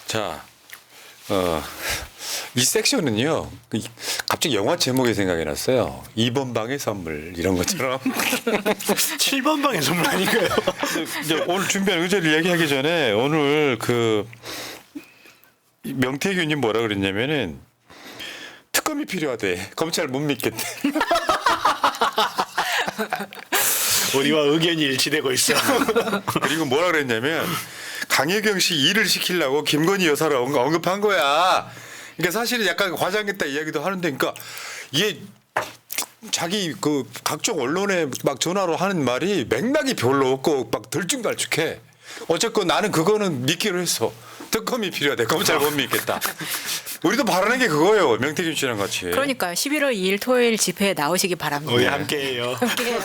자, 이 섹션은요. 갑자기 영화 제목이 생각이 났어요. 2번 방의 선물 이런 것처럼. 7번 방의 선물 아닌가요? 이제 오늘 준비한 의제를 얘기하기 전에 오늘 그 명태균님 뭐라 그랬냐면은 특검이 필요하대. 검찰 못 믿겠대. 우리와 의견이 일치되고 있어. 그리고 뭐라 그랬냐면 강혜경 씨 일을 시키려고 김건희 여사를 언급한 거야. 그러니까 사실은 약간 과장했다 이야기도 하는데, 그러니까 이게 자기 그 각종 언론에 막 전화로 하는 말이 맥락이 별로 없고 막 들쭉날쭉해. 어쨌건 나는 그거는 믿기로 했어. 특검이 필요하대. 검찰 못 믿겠다. 우리도 바라는 게 그거예요. 명태균 씨랑 같이. 그러니까요. 11월 2일 토요일 집회에 나오시기 바랍니다. 우리 함께해요. 함께해요.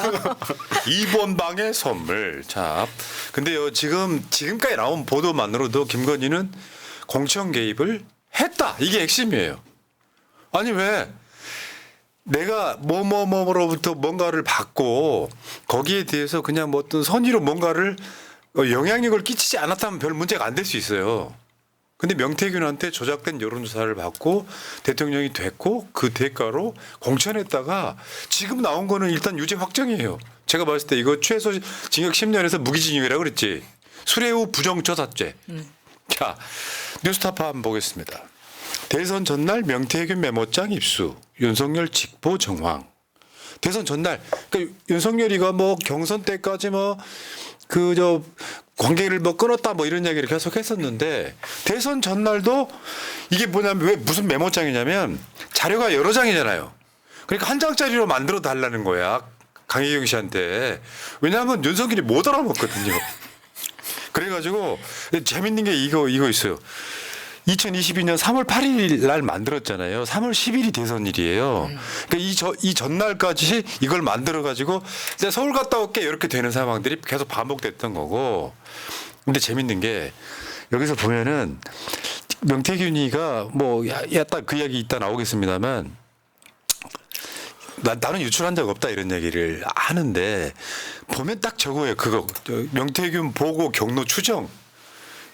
2번 방의 선물. 자, 근데요 지금까지 나온 보도만으로도 김건희는 공천 개입을 했다. 이게 핵심이에요. 아니 왜 내가 뭐로부터 뭔가를 받고 거기에 대해서 그냥 뭐 어떤 선의로 뭔가를 영향력을 끼치지 않았다면 별 문제가 안 될 수 있어요. 근데 명태균한테 조작된 여론조사를 받고 대통령이 됐고 그 대가로 공천했다가 지금 나온 거는 일단 유죄 확정이에요. 제가 봤을 때 이거 최소 징역 10년에서 무기징역이라고 그랬지. 수뢰 후 부정조사죄. 자, 뉴스타파 한번 보겠습니다. 대선 전날 명태균 메모장 입수, 윤석열 직보 정황. 대선 전날, 그러니까 윤석열이가 뭐 경선 때까지 뭐 관계를 뭐 끊었다 뭐 이런 이야기를 계속 했었는데 대선 전날도 이게 뭐냐면 왜 무슨 메모장이냐면 자료가 여러 장이잖아요. 그러니까 한 장짜리로 만들어 달라는 거야. 강혜경 씨한테. 왜냐하면 윤석열이 못 알아먹거든요. 그래가지고 재밌는 게 이거 있어요. 2022년 3월 8일 날 만들었잖아요. 3월 10일이 대선일이에요. 그러니까 이 전날까지 이걸 만들어가지고 서울 갔다 올게 이렇게 되는 상황들이 계속 반복됐던 거고. 근데 재밌는 게 여기서 보면은 명태균이가 뭐 약간 그 이야기 이따 나오겠습니다만 나는 유출한 적 없다 이런 얘기를 하는데 보면 딱 저거예요. 그거 명태균 보고 경로 추정.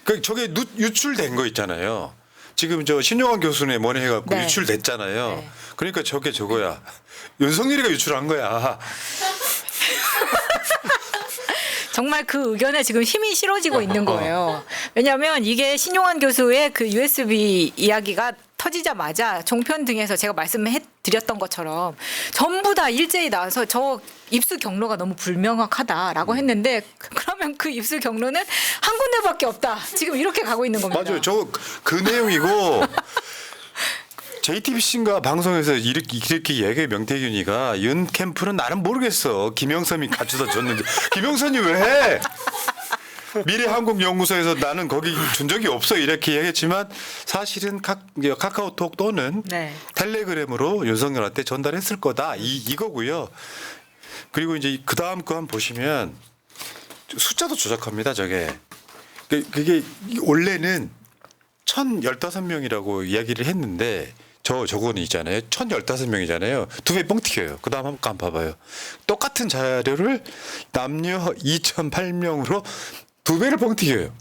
그 저게 유출된 거 있잖아요. 지금 저 신용환 교수네 뭐네 해갖고 네. 유출됐잖아요. 네. 그러니까 저거야. 윤석열이가 유출한 거야. 정말 그 의견에 지금 힘이 실어지고 있는 거예요. 왜냐하면 이게 신용환 교수의 그 USB 이야기가 터지자마자 종편 등에서 제가 말씀해 드렸던 것처럼 전부 다 일제히 나와서 저 입수 경로가 너무 불명확하다라고 했는데 그러면 그 입수 경로는 한 군데밖에 없다. 지금 이렇게 가고 있는 겁니다. 맞아요. 저 그 내용이고 JTBC인가 방송에서 이렇게 얘기해. 명태균이가 윤 캠프는 나는 모르겠어. 김영선이 갖추다 줬는데 김영선이 왜 해? 미래한국연구소에서 나는 거기 준 적이 없어 이렇게 얘기했지만 사실은 카카오톡 또는 네. 텔레그램으로 윤석열한테 전달했을 거다 이거고요. 그리고 이제 그 다음 거 한번 보시면 숫자도 조작합니다. 저게 그게 원래는 1,015명이라고 이야기를 했는데 저거는 있잖아요. 1,015명이잖아요. 두 배 뻥 튀겨요. 그 다음 한번 봐봐요. 똑같은 자료를 남녀 2,008명으로 두 배를 뻥 튀겨요.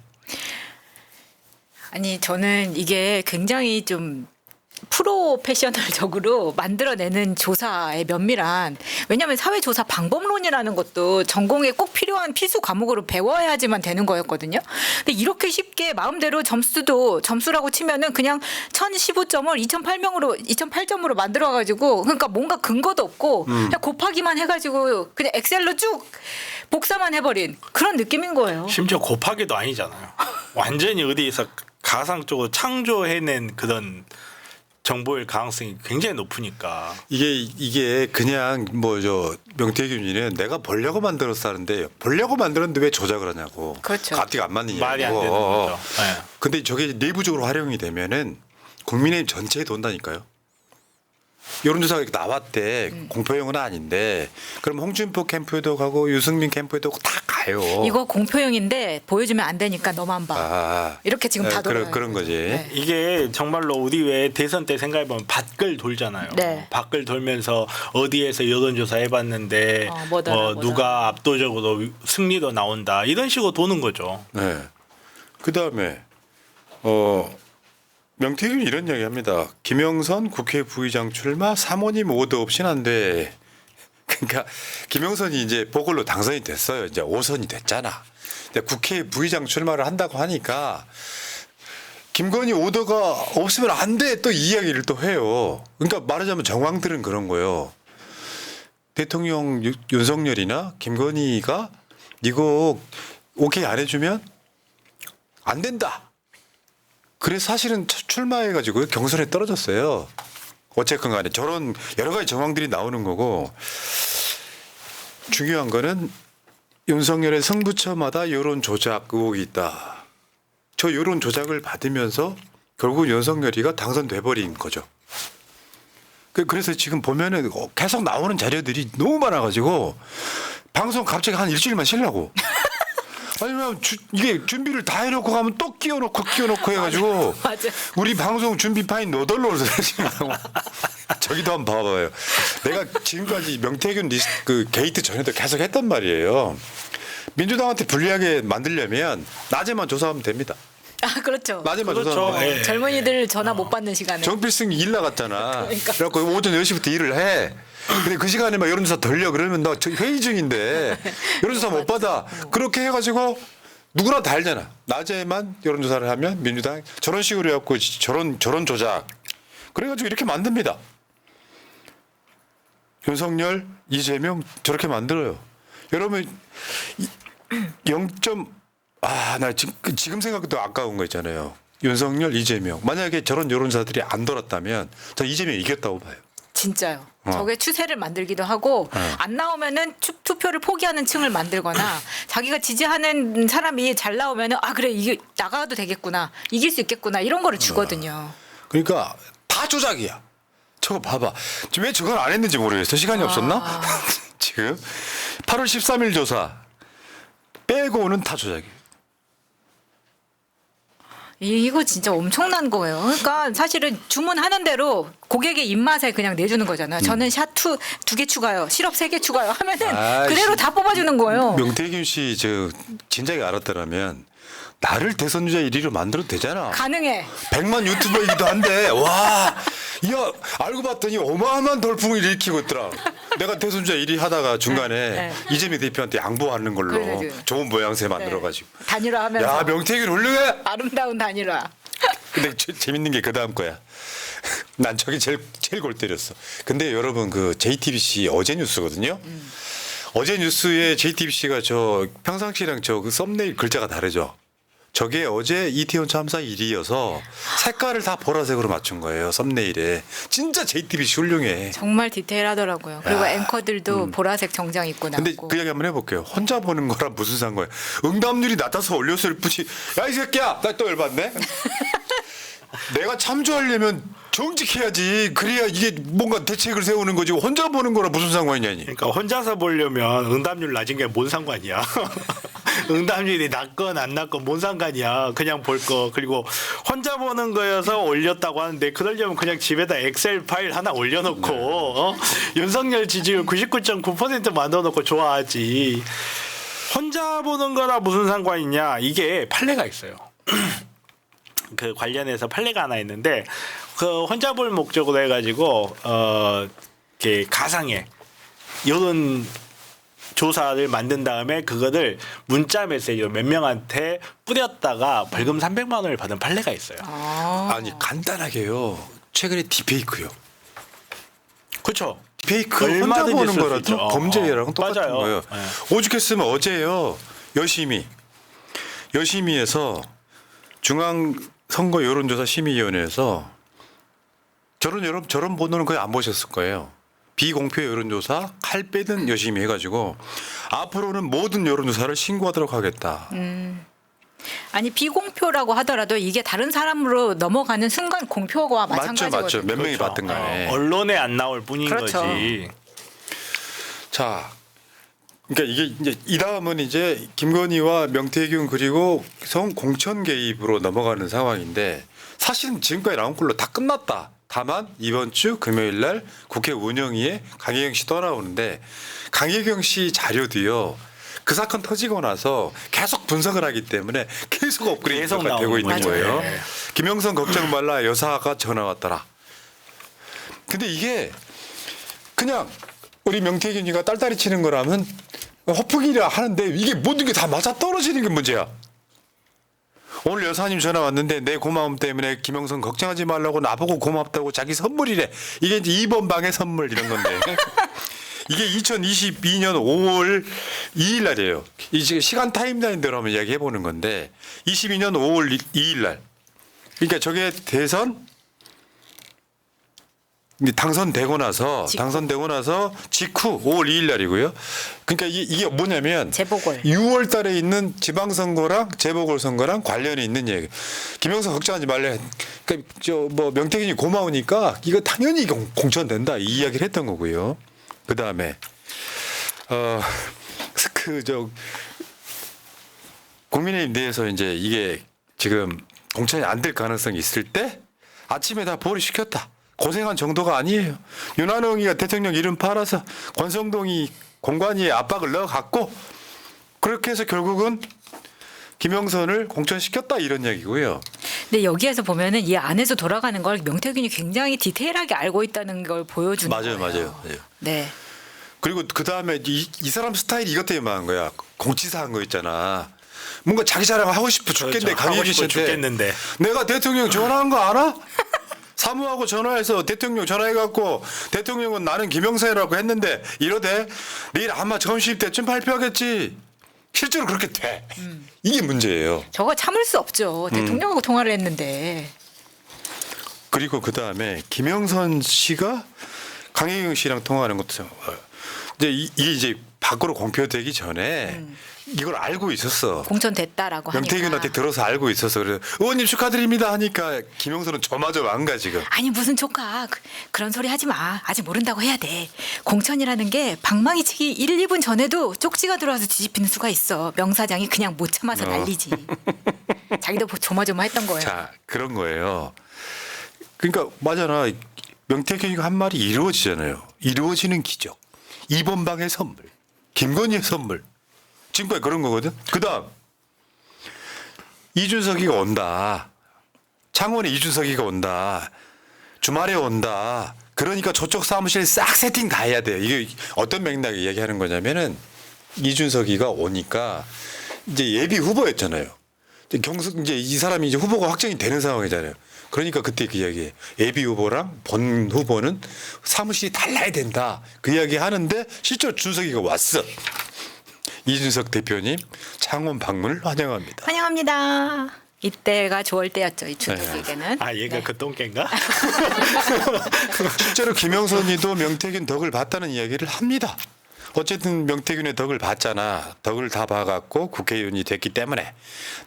아니 저는 이게 굉장히 좀 프로페셔널적으로 만들어내는 조사의 면밀한, 왜냐하면 사회조사 방법론이라는 것도 전공에 꼭 필요한 필수 과목으로 배워야지만 되는 거였거든요. 근데 이렇게 쉽게 마음대로 점수라고 치면은 그냥 1,015점을 2,008점으로 만들어가지고 그러니까 뭔가 근거도 없고 그냥 곱하기만 해가지고 그냥 엑셀로 쭉 복사만 해버린 그런 느낌인 거예요. 심지어 곱하기도 아니잖아요. 완전히 어디에서 가상적으로 창조해낸 그런 정보일 가능성이 굉장히 높으니까. 이게 그냥 뭐 명태균이는 내가 벌려고 만들었어 하는데 벌려고 만들었는데 왜 조작을 하냐고. 그렇죠. 앞뒤가 안 맞느냐고. 말이 안 되는 거죠. 네. 근데 저게 내부적으로 활용이 되면은 국민의힘 전체에 돈다니까요. 여론조사가 이렇게 나왔대. 공표용은 아닌데 그럼 홍준표 캠프에도 가고 유승민 캠프에도 다 가요. 이거 공표용인데 보여주면 안 되니까 너만 봐. 이렇게 지금 다 돌아요. 그런 거지. 네. 이게 정말로 우리 왜 대선 때 생각해보면 밭글 돌잖아요. 네. 밭글 돌면서 어디에서 여론조사 해봤는데 뭐더라. 누가 압도적으로 승리도 나온다 이런 식으로 도는 거죠. 네. 그 다음에 명태균이 이런 이야기합니다. 김영선 국회 부의장 출마 사모님 오더 없이는 안 돼. 그러니까 김영선이 이제 보궐로 당선이 됐어요. 이제 5선이 됐잖아. 근데 국회 부의장 출마를 한다고 하니까 김건희 오더가 없으면 안 돼. 또 이 이야기를 또 해요. 그러니까 말하자면 정황들은 그런 거예요. 대통령 윤석열이나 김건희가 이거 오케이 안 해주면 안 된다. 그래서 사실은 출마해가지고 경선에 떨어졌어요. 어쨌건 간에 저런 여러 가지 정황들이 나오는 거고 중요한 거는 윤석열의 승부처마다 여론 조작 의혹이 있다. 저 여론 조작을 받으면서 결국 윤석열이가 당선돼 버린 거죠. 그래서 지금 보면은 계속 나오는 자료들이 너무 많아가지고 방송 갑자기 한 일주일만 쉬려고. 아니면 이게 준비를 다 해놓고 가면 또 끼워놓고 해가지고 맞아. 우리 방송 준비 파인 너덜너덜 지금 저기도 한번 봐봐요. 내가 지금까지 명태균 그 게이트 전에도 계속 했단 말이에요. 민주당한테 불리하게 만들려면 낮에만 조사하면 됩니다. 아 그렇죠. 낮에만 그렇죠. 조사하면 돼요. 예. 젊은이들 전화 못 받는 시간에. 정필승이 일 나갔잖아. 그러니까. 그래갖고 오전 10시부터 일을 해. 근데 그 시간에 막 여론조사 돌려 그러면 너 회의 중인데 여론조사 못 받아. 그렇게 해가지고 누구나 다 알잖아. 낮에만 여론조사를 하면 민주당 저런 식으로 해갖고 저런 조작. 그래가지고 이렇게 만듭니다. 윤석열, 이재명 저렇게 만들어요. 여러분 0나 지금 생각도 아까운 거 있잖아요. 윤석열, 이재명. 만약에 저런 여론조사들이 안 돌았다면 저 이재명이 이겼다고 봐요. 진짜요. 저게 추세를 만들기도 하고 안 나오면은 투표를 포기하는 층을 만들거나 자기가 지지하는 사람이 잘 나오면은 아 그래 이게 나가도 되겠구나 이길 수 있겠구나 이런 거를 주거든요. 그러니까 다 조작이야. 저거 봐봐. 왜 저걸 안 했는지 모르겠어. 시간이 없었나? 지금 8월 13일 조사 빼고는 다 조작이에요. 이거 진짜 엄청난 거예요. 그러니까 사실은 주문하는 대로 고객의 입맛에 그냥 내주는 거잖아요. 저는 샷 2개 추가요. 시럽 3개 추가요. 하면은 그대로 다 뽑아주는 거예요. 명태균 씨 저 진작에 알았더라면 나를 대선 주자 1위로 만들어도 되잖아. 가능해. 100만 유튜버이기도 한데 와, 야 알고 봤더니 어마어마한 돌풍을 일으키고 있더라. 내가 대선 주자 1위 하다가 중간에 네. 이재명 대표한테 양보하는 걸로 그래. 좋은 모양새 만들어가지고. 단일화하면서 야 명태균 훌륭해. 아름다운 단일화. 근데 재밌는 게 그 다음 거야. 난 저게 제일 골 때렸어. 근데 여러분 그 JTBC 어제 뉴스거든요. 어제 뉴스에 JTBC가 저 평상시랑 저 그 썸네일 글자가 다르죠. 저게 어제 이태원 참사 1위여서 색깔을 다 보라색으로 맞춘 거예요. 썸네일에. 진짜 JTBC 훌륭해. 정말 디테일하더라고요. 그리고 야. 앵커들도 보라색 정장 입고 근데 나오고. 그 얘기 한번 해볼게요. 혼자 보는 거랑 무슨 상관이야. 응답률이 낮아서 올렸을 뿐이. 야 이 새끼야. 나 또 열받네. 내가 참조하려면 정직해야지. 그래야 이게 뭔가 대책을 세우는 거지. 혼자 보는 거랑 무슨 상관이냐니. 그러니까 혼자서 보려면 응답률 낮은 게 뭔 상관이야. 응답률이 낮건 안 낮건 뭔 상관이야. 그냥 볼 거. 그리고 혼자 보는 거여서 올렸다고 하는데 그러려면 그냥 집에다 엑셀 파일 하나 올려놓고 윤석열 지지율 99.9% 만들어놓고 좋아하지. 혼자 보는 거라 무슨 상관이냐. 이게 판례가 있어요. 그 관련해서 판례가 하나 있는데 그 혼자 볼 목적으로 해가지고 이렇게 가상의 여론 조사를 만든 다음에 그거를 문자 메시지로 몇 명한테 뿌렸다가 벌금 300만 원을 받은 판례가 있어요. 아니 간단하게요. 최근에 디페이크요. 그렇죠. 디페이크 혼자 얼마든지 보는 쓸수 거랑 있죠. 범죄랑 똑같은 맞아요. 거예요. 네. 오죽했으면 어제요. 여심위에서 중앙선거 여론조사 심의위원회에서 저런 보도는 거의 안 보셨을 거예요. 비공표 여론조사 칼 빼든 여심히 해가지고 앞으로는 모든 여론조사를 신고하도록 하겠다. 아니 비공표라고 하더라도 이게 다른 사람으로 넘어가는 순간 공표와 마찬가지거든요. 맞죠. 몇 명이 받든 간에. 언론에 안 나올 뿐인 그렇죠. 거지. 자, 그러니까 이게 이제 이 다음은 이제 김건희와 명태균 그리고 성 공천 개입으로 넘어가는 상황인데 사실은 지금까지 나온 걸로 다 끝났다. 다만 이번 주 금요일 날 국회 운영위에 강혜경 씨 떠나오는데 강혜경 씨 자료도요. 그 사건 터지고 나서 계속 분석을 하기 때문에 계속 계속 업그레이드가 되고 나오는 있는 거죠. 거예요. 네. 김영선 걱정 말라 여사가 전화 왔더라. 근데 이게 그냥 우리 명태균이가 딸딸이 치는 거라면 허풍이라 하는데 이게 모든 게 다 맞아 떨어지는 게 문제야. 오늘 여사님 전화 왔는데 내 고마움 때문에 김영선 걱정하지 말라고 나보고 고맙다고 자기 선물이래. 이게 이제 2번 방의 선물 이런 건데. 이게 2022년 5월 2일 날이에요. 이제 시간 타임라인대로 한번 이야기해 보는 건데 22년 5월 2일 날. 그러니까 저게 대선 당선되고 나서 직후 5월 2일 날이고요. 그러니까 이게 뭐냐면 재보궐. 6월 달에 있는 지방선거랑 재보궐 선거랑 관련이 있는 얘기. 김영선 걱정하지 말래. 그러니까 저 뭐 명태균이 고마우니까 이거 당연히 공천된다 이 이야기를 했던 거고요. 그 다음에 국민의힘 내에서 이제 이게 지금 공천이 안 될 가능성이 있을 때 아침에 다 보류 시켰다. 고생한 정도가 아니에요. 윤한홍이가 대통령 이름 팔아서 권성동이 공관위에 압박을 넣어갖고 그렇게 해서 결국은 김영선을 공천시켰다 이런 얘기고요. 근데 여기에서 보면은 이 안에서 돌아가는 걸 명태균이 굉장히 디테일하게 알고 있다는 걸 보여주는 거예요. 맞아요. 네. 그리고 그 다음에 이 사람 스타일이 이것 때문에 망한 거야. 공치사한 거 있잖아. 뭔가 자기 자랑 하고 싶어 죽겠는데 그렇죠. 하고 강혜진 싶어 씨한테 죽겠는데. 내가 대통령 전화한 거 알아? 사무하고 전화해서 대통령 전화해갖고 대통령은 나는 김영선이라고 했는데 이러대 내일 아마 점심 때쯤 발표하겠지. 실제로 그렇게 돼. 이게 문제예요. 저거 참을 수 없죠. 대통령하고 통화를 했는데. 그리고 그 다음에 김영선 씨가 강혜경 씨랑 통화하는 것도 이제 이게 이제 밖으로 공표되기 전에 이걸 알고 있었어. 공천됐다라고 하니까. 명태균한테 들어서 알고 있어서 그래. 의원님 축하드립니다 하니까 김영선은 저마저 안 가 지금. 아니 무슨 조카 그런 소리 하지 마. 아직 모른다고 해야 돼. 공천이라는 게 방망이 치기 1, 2분 전에도 쪽지가 들어와서 뒤집히는 수가 있어. 명사장이 그냥 못 참아서 난리지. 자기도 조마조마했던 거예요. 자 그런 거예요. 그러니까 맞아나 명태균이가 한 말이 이루어지잖아요. 이루어지는 기적. 2번 방의 선물. 김건희의 선물. 지금까지 그런 거거든. 그다음 이준석이가 온다. 창원에 이준석이가 온다. 주말에 온다. 그러니까 저쪽 사무실 싹 세팅 다 해야 돼요. 이게 어떤 맥락에 이야기하는 거냐면은 이준석이가 오니까 이제 예비 후보였잖아요. 이제 이 사람이 이제 후보가 확정이 되는 상황이잖아요. 그러니까 그때 그 이야기 예비 후보랑 본 후보는 사무실이 달라야 된다. 그 이야기 하는데 실제로 준석이가 왔어. 이준석 대표님 창원 방문을 환영합니다. 환영합니다. 이때가 좋을 때였죠. 이 준석에게는. 아 얘가 네. 그 똥개인가? 실제로 김영선이도 명태균 덕을 봤다는 이야기를 합니다. 어쨌든 명태균의 덕을 봤잖아. 덕을 다 봐갖고 국회의원이 됐기 때문에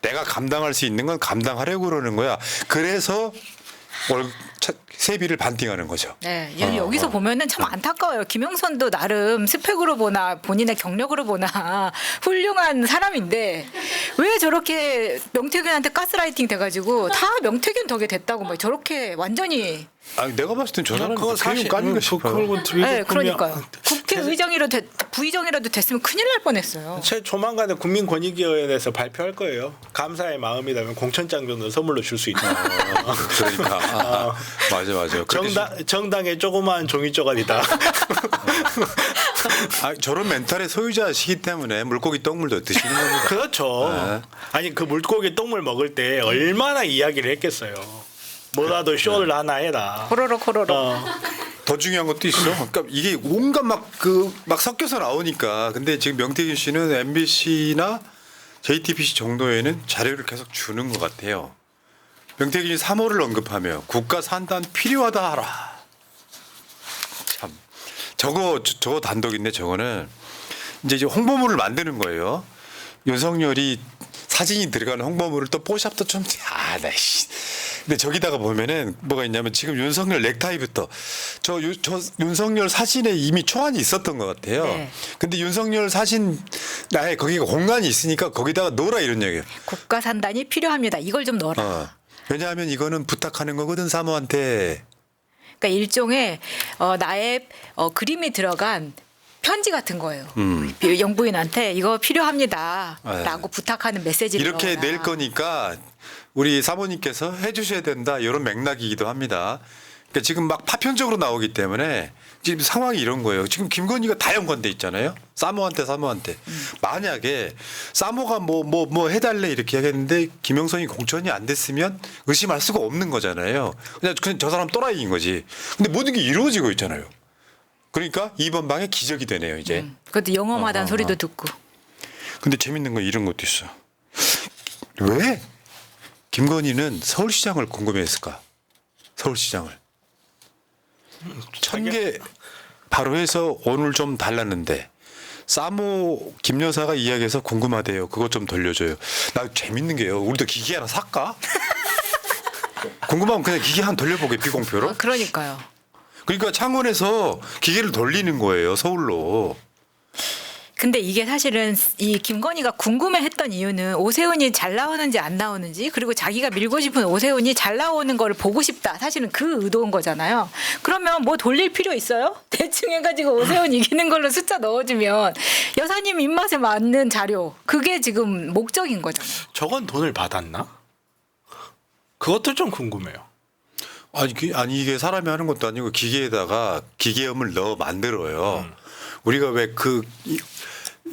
내가 감당할 수 있는 건 감당하려고 그러는 거야. 그래서 세비를 반띵하는 거죠. 네, 여기서 보면은 참 안타까워요. 김영선도 나름 스펙으로 보나 본인의 경력으로 보나 훌륭한 사람인데 왜 저렇게 명태균한테 가스라이팅 돼가지고 다 명태균 덕에 됐다고 막 저렇게 완전히. 아니 내가 봤을 땐 저 사람이 그거 사실 까는가 싶어요. 네, 그러니까요. 국회의장이라도 부의장이라도 됐으면 큰일 날 뻔했어요. 제 조만간에 국민권익위원회에서 발표할 거예요. 감사의 마음이라면 공천장 정도 선물로 줄 수 있다. 그러니까 맞아. 정당의 조그마한 종이 쪼가리다. 저런 멘탈의 소유자시기 때문에 물고기 똥물도 드시는 겁니다. 그렇죠. 네. 아니 그 물고기 똥물 먹을 때 얼마나 이야기를 했겠어요. 뭐라도 쇼를 하나 해라. 코로로. 더 중요한 것도 있어. 그러니까 이게 온갖 막 섞여서 나오니까. 근데 지금 명태균 씨는 MBC나 JTBC 정도에는 자료를 계속 주는 것 같아요. 명태균이 3호를 언급하며 국가 산단 필요하다 하라. 참 저거 단독인데 저거는 이제 홍보물을 만드는 거예요. 윤석열이 사진이 들어가는 홍보물을 또 뽀샵도 좀 근데 저기다가 보면은 뭐가 있냐면 지금 윤석열 넥타이부터 저 윤석열 사진에 이미 초안이 있었던 것 같아요. 네. 근데 윤석열 사진 나에 거기가 공간이 있으니까 거기다가 넣어라 이런 얘기예요. 국가 산단이 필요합니다. 이걸 좀 넣어라. 왜냐하면 이거는 부탁하는 거거든 사모한테. 그러니까 일종의 나의 그림이 들어간 편지 같은 거예요. 영부인한테 이거 필요합니다라고 부탁하는 메시지를 이렇게 넣어라. 낼 거니까 우리 사모님께서 해주셔야 된다 이런 맥락이기도 합니다. 그러니까 지금 막 파편적으로 나오기 때문에 지금 상황이 이런 거예요. 지금 김건희가 다 연관돼 있잖아요. 사모한테. 만약에 사모가 뭐 해달래 이렇게 하겠는데 김영선이 공천이 안 됐으면 의심할 수가 없는 거잖아요. 그냥 저 사람 또라이인 거지. 근데 모든 게 이루어지고 있잖아요. 그러니까 이번 방에 기적이 되네요 이제. 그것도 영험하다는 소리도 듣고. 근데 재밌는 건 이런 것도 있어. 왜 김건희는 서울시장을 궁금해했을까? 서울시장을. 1000개 바로 해서 오늘 좀 달랐는데 사모 김 여사가 이야기해서 궁금하대요. 그것 좀 돌려줘요. 나 재밌는 게요. 우리도 기계 하나 살까? 궁금하면 그냥 기계 하나 돌려보게 비공표로. 그러니까요. 그러니까 창원에서 기계를 돌리는 거예요. 서울로. 근데 이게 사실은 이 김건희가 궁금해했던 이유는 오세훈이 잘 나오는지 안 나오는지 그리고 자기가 밀고 싶은 오세훈이 잘 나오는 거를 보고 싶다. 사실은 그 의도인 거잖아요. 그러면 뭐 돌릴 필요 있어요? 대충 해가지고 오세훈 이기는 걸로 숫자 넣어주면 여사님 입맛에 맞는 자료 그게 지금 목적인 거잖아요. 저건 돈을 받았나? 그것도 좀 궁금해요. 아니 이게 사람이 하는 것도 아니고 기계에다가 기계음을 넣어 만들어요. 우리가 왜 그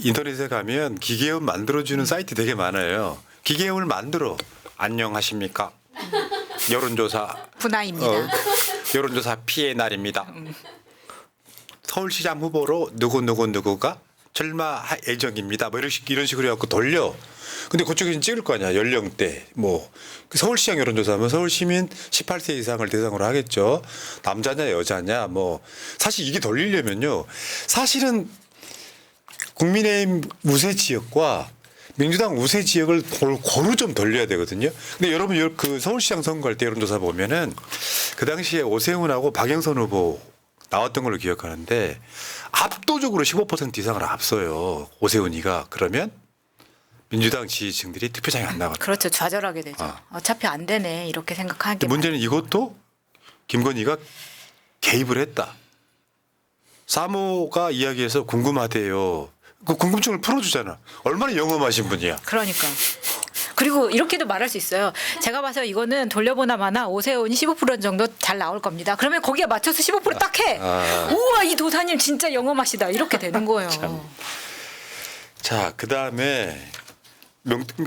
인터넷에 가면 기계음 만들어주는 사이트 되게 많아요. 기계음을 만들어. 안녕하십니까? 여론조사 분화입니다. 여론조사 피해 날입니다. 서울시장 후보로 누구가 출마할 예정입니다. 뭐 이런 식으로 해갖고 돌려. 근데 그쪽에서 찍을 거 아니야. 연령대 뭐 서울시장 여론조사하면 서울시민 18세 이상을 대상으로 하겠죠. 남자냐 여자냐 뭐 사실 이게 돌리려면요. 사실은 국민의힘 우세 지역과 민주당 우세 지역을 고루 좀 돌려야 되거든요. 근데 여러분 그 서울시장 선거할 때 여론조사 보면은 그 당시에 오세훈하고 박영선 후보 나왔던 걸로 기억하는데 압도적으로 15% 이상을 앞서요. 오세훈이가. 그러면 민주당 지지층들이 투표장에 안 나가요. 그렇죠. 좌절하게 되죠. 어차피 안 되네 이렇게 생각하는 게 문제는 이것도 김건희가 개입을 했다. 사모가 이야기해서 궁금하대요. 그 궁금증을 풀어주잖아. 얼마나 영험하신 분이야. 그러니까. 그리고 이렇게도 말할 수 있어요. 제가 봐서 이거는 돌려보나 마나 오세훈이 15% 정도 잘 나올 겁니다. 그러면 거기에 맞춰서 15%딱 해. 우와 이 도사님 진짜 영험하시다. 이렇게 되는 거예요. 자, 그다음에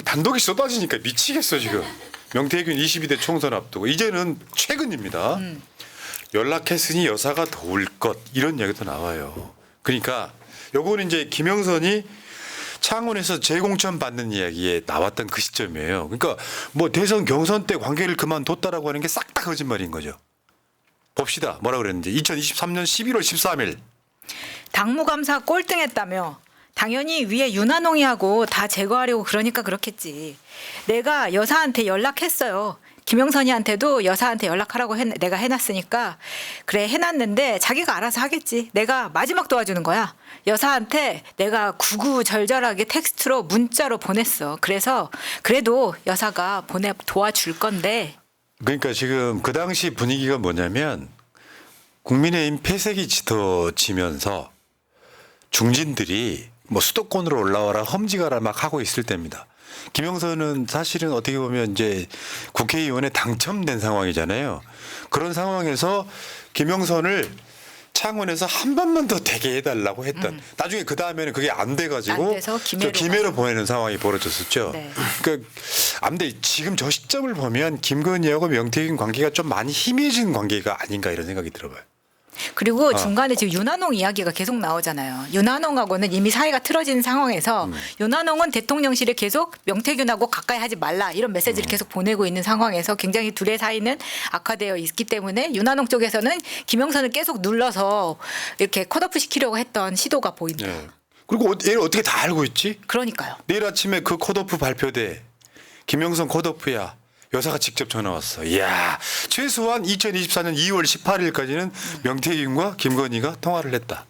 단독이 쏟아지니까 미치겠어 지금. 명태균 22대 총선 앞두고 이제는 최근입니다. 연락했으니 여사가 도울 것 이런 이야기도 나와요. 그러니까 요거는 이제 김영선이 창원에서 재공천 받는 이야기에 나왔던 그 시점이에요. 그러니까 뭐 대선 경선 때 관계를 그만뒀다라고 하는 게 싹 다 거짓말인 거죠. 봅시다. 뭐라 그랬는지 2023년 11월 13일 당무감사 꼴등했다며 당연히 위에 윤한홍이하고 다 제거하려고 그러니까 그렇겠지. 내가 여사한테 연락했어요. 김영선이한테도 여사한테 연락하라고 내가 해놨으니까 그래 해놨는데 자기가 알아서 하겠지. 내가 마지막 도와주는 거야. 여사한테 내가 구구절절하게 텍스트로 문자로 보냈어. 그래서 그래도 여사가 도와줄 건데. 그러니까 지금 그 당시 분위기가 뭐냐면 국민의힘 폐색이 짙어지면서 중진들이 뭐 수도권으로 올라와라 험지가라 막 하고 있을 때입니다. 김영선은 사실은 어떻게 보면 이제 국회의원에 당첨된 상황이잖아요. 그런 상황에서 김영선을 창원에서 한 번만 더 되게 해달라고 했던. 나중에 그 다음에는 그게 안 돼가지고 안 돼서 김해로 보내는 상황이 벌어졌었죠. 네. 그러니까 안돼 지금 저 시점을 보면 김건희하고 명태균 관계가 좀 많이 희미해진 관계가 아닌가 이런 생각이 들어봐요. 그리고 중간에 지금 윤한홍 이야기가 계속 나오잖아요. 윤한홍하고는 이미 사이가 틀어진 상황에서 윤한홍은 대통령실에 계속 명태균하고 가까이 하지 말라 이런 메시지를 계속 보내고 있는 상황에서 굉장히 둘의 사이는 악화되어 있기 때문에 윤한홍 쪽에서는 김영선을 계속 눌러서 이렇게 컷오프 시키려고 했던 시도가 보인다. 네. 그리고 얘를 어떻게 다 알고 있지? 그러니까요. 내일 아침에 그 컷오프 발표돼. 김영선 컷오프야. 여사가 직접 전화 왔어. 이야, 최소한 2024년 2월 18일까지는 명태균과 김건희가 통화를 했다.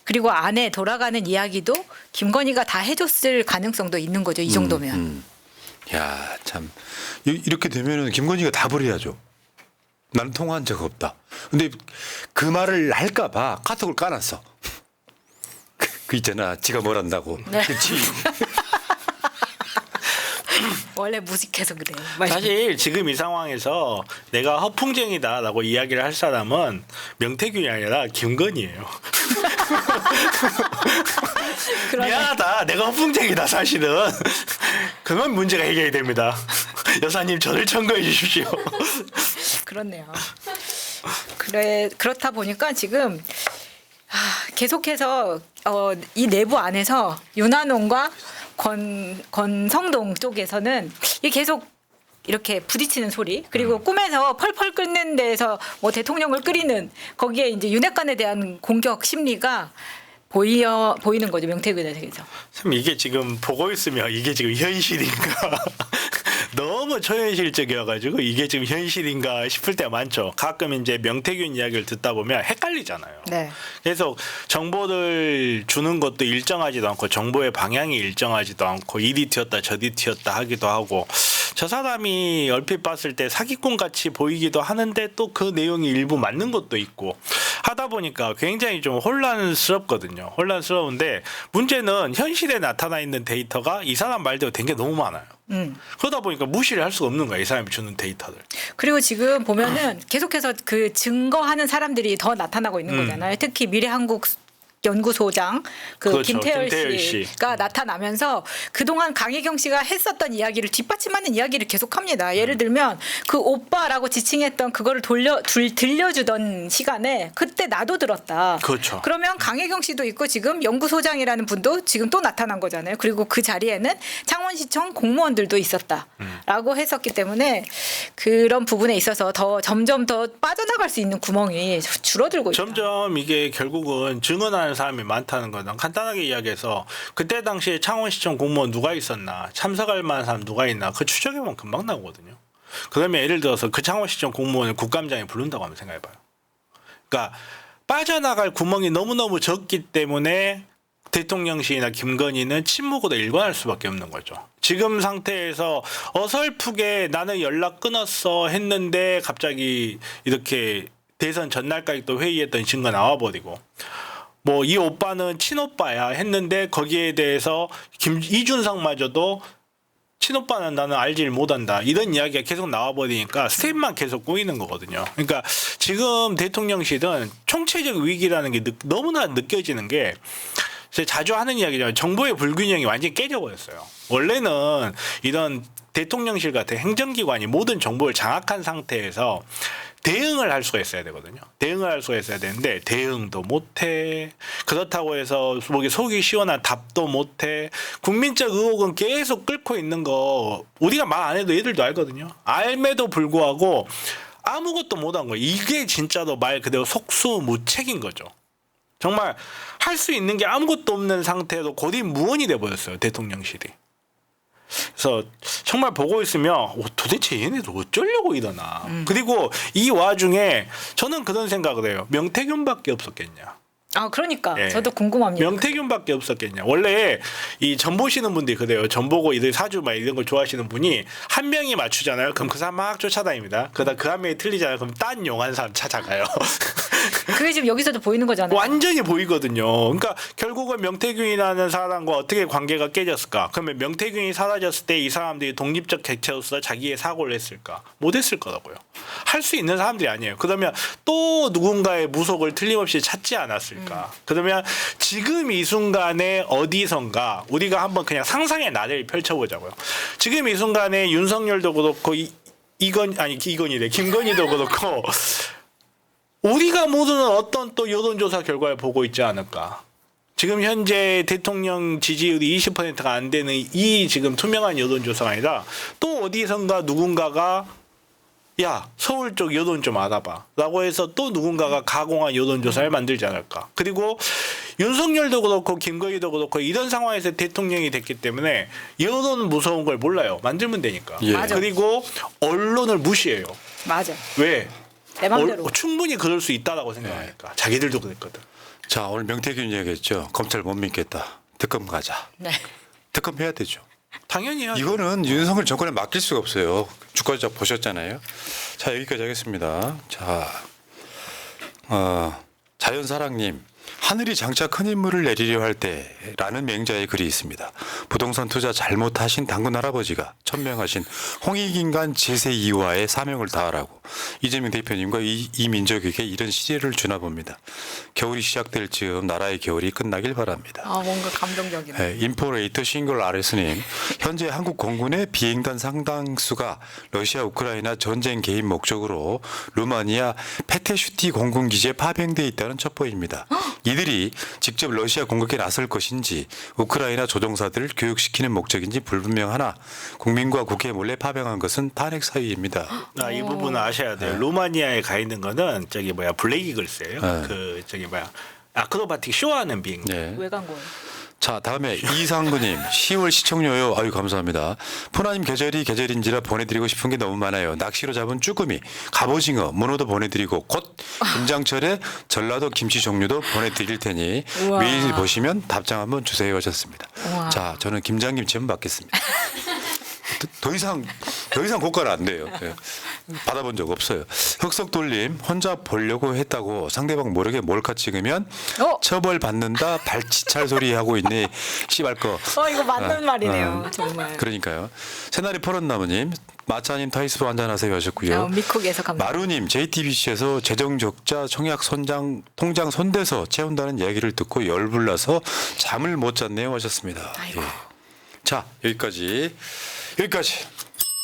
그리고 안에 돌아가는 이야기도 김건희가 다 해줬을 가능성도 있는 거죠. 이 정도면. 야, 참 이렇게 되면은 김건희가 답을 해야죠. 나는 통화한 적 없다. 근데 그 말을 할까봐 카톡을 까놨어. 그 있잖아. 지가 뭘 안다고. 네. 그치? 원래 무식해서 그래. 사실 지금 이 상황에서 내가 허풍쟁이다라고 이야기를 할 사람은 명태균이 아니라 김건희예요. 그러네. 미안하다. 내가 허풍쟁이다 사실은. 그건 문제가 해결이 됩니다. 여사님 저를 청구해 주십시오. 그렇네요. 그렇다 보니까 지금 계속해서 이 내부 안에서 윤한홍과 권성동 쪽에서는 이게 계속 이렇게 부딪히는 소리 그리고 꿈에서 펄펄 끓는 데에서 뭐 대통령을 끓이는 거기에 이제 윤핵관에 대한 공격 심리가 보이는 거죠 명태균에 대해서. 참 이게 지금 보고 있으면 이게 지금 현실인가 너무 초현실적이어가지고 이게 지금 현실인가 싶을 때가 많죠. 가끔 이제 명태균 이야기를 듣다 보면 헷갈리잖아요. 네. 그래서 정보를 주는 것도 일정하지도 않고 정보의 방향이 일정하지도 않고 이리 튀었다 저리 튀었다 하기도 하고 저 사람이 얼핏 봤을 때 사기꾼 같이 보이기도 하는데 또 그 내용이 일부 맞는 것도 있고 하다 보니까 굉장히 좀 혼란스럽거든요. 혼란스러운데 문제는 현실에 나타나 있는 데이터가 이 사람 말대로 된 게 너무 많아요. 그러다 보니까 무시를 할 수가 없는 거야. 이 사람이 주는 데이터를. 그리고 지금 보면은 계속해서 그 증거하는 사람들이 더 나타나고 있는 거잖아요. 특히 미래한국 연구소장 그렇죠. 김태열 김태열 씨가 나타나면서 그동안 강혜경 씨가 했었던 이야기를 뒷받침하는 이야기를 계속합니다. 예를 들면 그 오빠라고 지칭했던 그거를 들려주던 시간에 그때 나도 들었다. 그렇죠. 그러면 강혜경 씨도 있고 지금 연구소장이라는 분도 지금 또 나타난 거잖아요. 그리고 그 자리에는 창원시청 공무원들도 있었다라고 했었기 때문에 그런 부분에 있어서 점점 더 빠져나갈 수 있는 구멍이 줄어들고 있다. 점점 이게 결국은 증언하는 사람이 많다는 거는 간단하게 이야기해서 그때 당시에 창원시청 공무원 누가 있었나 참석할 만한 사람 누가 있나 그 추적해보면 금방 나오거든요. 그러면 예를 들어서 그 창원시청 공무원을 국감장에 부른다고 한번 생각해봐요. 그러니까 빠져나갈 구멍이 너무너무 적기 때문에 대통령실이나 김건희는 침묵으로 일관할 수밖에 없는 거죠. 지금 상태에서 어설프게 나는 연락 끊었어 했는데 갑자기 이렇게 대선 전날까지 또 회의했던 증거 나와버리고 뭐 이 오빠는 친오빠야 했는데 거기에 대해서 이준석마저도 친오빠는 나는 알지를 못한다 이런 이야기가 계속 나와버리니까 스텝만 계속 꼬이는 거거든요. 그러니까 지금 대통령실은 총체적 위기라는 게 너무나 느껴지는 게 제가 자주 하는 이야기잖아요. 정보의 불균형이 완전히 깨져버렸어요. 원래는 이런 대통령실 같은 행정기관이 모든 정보를 장악한 상태에서 대응을 할 수가 있어야 되거든요. 대응을 할 수가 있어야 되는데 대응도 못해. 그렇다고 해서 속이 시원한 답도 못해. 국민적 의혹은 계속 끓고 있는 거 우리가 말 안 해도 얘들도 알거든요. 알매도 불구하고 아무것도 못한 거예요. 이게 진짜로 말 그대로 속수무책인 거죠. 정말 할 수 있는 게 아무것도 없는 상태로 고립무원이 돼버렸어요. 대통령실이. 그래서 정말 보고 있으면 도대체 얘네들 어쩌려고 이러나. 그리고 이 와중에 저는 그런 생각을 해요. 명태균밖에 없었겠냐. 그러니까 예. 저도 궁금합니다. 명태균밖에 없었겠냐. 원래 이 전 보시는 분들이 그래요. 전 보고 이들 사주 막 이런 걸 좋아하시는 분이 한 명이 맞추잖아요. 그럼 그 사람 막 쫓아다닙니다. 그러다 그 한 명이 틀리잖아요. 그럼 딴 용한 사람 찾아가요. 그게 지금 여기서도 보이는 거잖아요. 완전히 보이거든요. 그러니까 결국은 명태균이라는 사람과 어떻게 관계가 깨졌을까? 그러면 명태균이 사라졌을 때 이 사람들이 독립적 객체로서 자기의 사고를 했을까? 못했을 거라고요. 할 수 있는 사람들이 아니에요. 그러면 또 누군가의 무속을 틀림없이 찾지 않았을까? 그러면 지금 이 순간에 어디선가 우리가 한번 그냥 상상의 나래를 펼쳐보자고요. 지금 이 순간에 윤석열도 그렇고 김건희도 그렇고 우리가 모두는 어떤 또 여론조사 결과를 보고 있지 않을까. 지금 현재 대통령 지지율이 20%가 안 되는 이 지금 투명한 여론조사가 아니라 또 어디선가 누군가가 야 서울 쪽 여론 좀 알아봐 라고 해서 또 누군가가 가공한 여론조사를 만들지 않을까. 그리고 윤석열도 그렇고 김건희도 그렇고 이런 상황에서 대통령이 됐기 때문에 여론은 무서운 걸 몰라요. 만들면 되니까. 예. 맞아. 그리고 언론을 무시해요. 맞아. 왜? 내 맘대로. 충분히 그럴 수 있다라고 생각하니까. 자기들도 그랬거든. 자, 오늘 명태균 얘기했죠. 검찰 못 믿겠다. 특검 가자. 네. 특검 해야 되죠. 당연히 해야죠. 이거는 윤석열 정권에 맡길 수가 없어요. 주가 조작 보셨잖아요. 자, 여기까지 하겠습니다. 자, 자연사랑님. 하늘이 장차 큰 인물을 내리려 할 때라는 맹자의 글이 있습니다. 부동산 투자 잘못하신 당군 할아버지가 천명하신 홍익인간 제세 이화의 사명을 다하라고 이재명 대표님과 이 민족에게 이런 시제를 주나 봅니다. 겨울이 시작될 즈음 나라의 겨울이 끝나길 바랍니다. 아 뭔가 감동적이네. 인포레이터 싱글 아레스님, 현재 한국 공군의 비행단 상당수가 러시아 우크라이나 전쟁 개입 목적으로 루마니아 페테슈티 공군기지에 파병돼 있다는 첩보입니다. 이들이 직접 러시아 공격에 나설 것인지 우크라이나 조종사들을 교육시키는 목적인지 불분명하나 국민과 국회에 몰래 파병한 것은 탄핵 사유입니다. 이 부분은 아셔야 돼요. 루마니아에 가 있는 거는 저기 뭐야 블랙 이글스예요. 네. 그 저기 뭐야 아크로바틱 쇼하는 비행기. 네. 왜 간 거예요? 자, 다음에 이상구님 10월 시청료요. 아유 감사합니다. 푸나님 계절인지라 보내드리고 싶은 게 너무 많아요. 낚시로 잡은 쭈꾸미, 갑오징어, 문어도 보내드리고 곧 김장철에 전라도 김치 종류도 보내드릴 테니 우와. 메일 보시면 답장 한번 주세요 하셨습니다. 우와. 자, 저는 김장김치 한번 받겠습니다. 더 이상 고가는 안 돼요. 예. 받아본 적 없어요. 흑석돌림 혼자 보려고 했다고 상대방 모르게 몰카 찍으면 처벌 받는다 발치찰 소리 하고 있네 씨발 거. 이거 맞는 말이네요. 정말. 그러니까요. 새날이 퍼런나무님 마차님 타이스로 한잔하세요 하셨고요. 미쿡에서 감사합니다. 마루님 JTBC에서 재정적자 청약 통장 손대서 채운다는 얘기를 듣고 열불나서 잠을 못 잤네요 하셨습니다. 아이고. 자 여기까지.